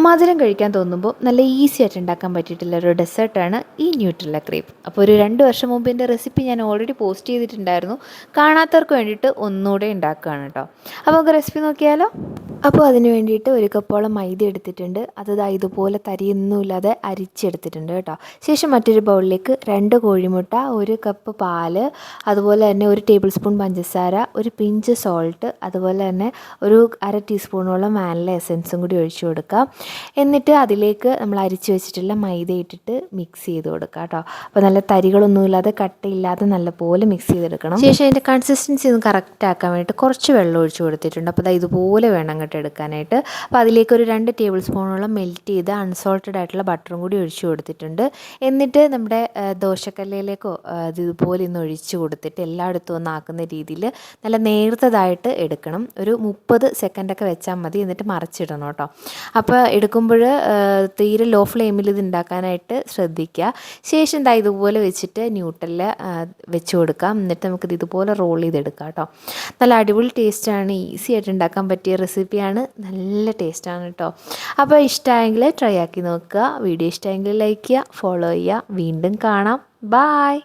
മധുരം കഴിക്കാൻ തോന്നുമ്പോൾ നല്ല ഈസി ആയിട്ട് ഉണ്ടാക്കാൻ പറ്റിയിട്ടുള്ള ഒരു ഡെസേർട്ടാണ് ഈ ന്യൂട്രെല്ല ക്രീപ്പ്. അപ്പോൾ ഒരു 2 വർഷം മുമ്പ് എൻ്റെ റെസിപ്പി ഞാൻ ഓൾറെഡി പോസ്റ്റ് ചെയ്തിട്ടുണ്ടായിരുന്നു. കാണാത്തവർക്ക് വേണ്ടിയിട്ട് ഒന്നുകൂടെ ഉണ്ടാക്കുകയാണ് കേട്ടോ. അപ്പോൾ നമുക്ക് റെസിപ്പി നോക്കിയാലോ. അപ്പോൾ അതിന് വേണ്ടിയിട്ട് 1 കപ്പോളം മൈദ എടുത്തിട്ടുണ്ട്. അത് ഇതുപോലെ തരിയൊന്നുമില്ലാതെ അരിച്ചെടുത്തിട്ടുണ്ട് കേട്ടോ. ശേഷം മറ്റൊരു ബൗളിലേക്ക് 2 കോഴിമുട്ട, 1 കപ്പ് പാല്, അതുപോലെ തന്നെ 1 ടേബിൾ സ്പൂൺ പഞ്ചസാര, ഒരു പിഞ്ച് സോൾട്ട്, അതുപോലെ തന്നെ ഒരു 1/2 ടീസ്പൂണോളം വാനില എസൻസും കൂടി ഒഴിച്ചു കൊടുക്കാം. എന്നിട്ട് അതിലേക്ക് നമ്മൾ അരിച്ച് വെച്ചിട്ടുള്ള മൈദ ഇട്ടിട്ട് മിക്സ് ചെയ്ത് കൊടുക്കുക കേട്ടോ. അപ്പോൾ നല്ല തരികളൊന്നുമില്ലാതെ കട്ടയില്ലാതെ നല്ലപോലെ മിക്സ് ചെയ്തെടുക്കണം. ശേഷം അതിൻ്റെ കൺസിസ്റ്റൻസി ഒന്ന് കറക്റ്റ് ആക്കാൻ വേണ്ടിയിട്ട് കുറച്ച് വെള്ളം ഒഴിച്ച് കൊടുത്തിട്ടുണ്ട്. അപ്പോൾ ഇതുപോലെ വേണം അങ്ങോട്ട് എടുക്കാനായിട്ട്. അപ്പോൾ അതിലേക്ക് ഒരു 2 ടേബിൾ സ്പൂണോളം മെൽറ്റ് ചെയ്ത് അൺസോൾട്ടഡ് ആയിട്ടുള്ള ബട്ടറും കൂടി ഒഴിച്ച് കൊടുത്തിട്ടുണ്ട്. എന്നിട്ട് നമ്മുടെ ദോശക്കല്ലിലേക്കോ ഇതുപോലെ ഒന്ന് ഒഴിച്ച് കൊടുത്തിട്ട് എല്ലായിടത്തും ഒന്ന് ആക്കുന്ന രീതിയിൽ നല്ല നേർത്തതായിട്ട് എടുക്കണം. ഒരു 30 സെക്കൻഡൊക്കെ വെച്ചാൽ മതി. എന്നിട്ട് മറിച്ചിടണം കേട്ടോ. അപ്പോൾ എടുക്കുമ്പോൾ തീരെ ലോ ഫ്ലെയിമിൽ ഇത് ഉണ്ടാക്കാനായിട്ട് ശ്രദ്ധിക്കുക. ശേഷം ഇതുപോലെ വെച്ചിട്ട് ന്യൂട്രെല്ല വെച്ച് കൊടുക്കാം. എന്നിട്ട് നമുക്കിത് ഇതുപോലെ റോൾ ചെയ്തെടുക്കാം കേട്ടോ. നല്ല അടിപൊളി ടേസ്റ്റാണ്. ഈസി ആയിട്ട് ഉണ്ടാക്കാൻ പറ്റിയ റെസിപ്പിയാണ്. നല്ല ടേസ്റ്റാണ് കേട്ടോ. അപ്പോൾ ഇഷ്ടമായെങ്കിൽ ട്രൈ ആക്കി നോക്കുക. വീഡിയോ ഇഷ്ടമായെങ്കിൽ ലൈക്ക് ചെയ്യുക, ഫോളോ ചെയ്യുക. വീണ്ടും കാണാം. ബായ്.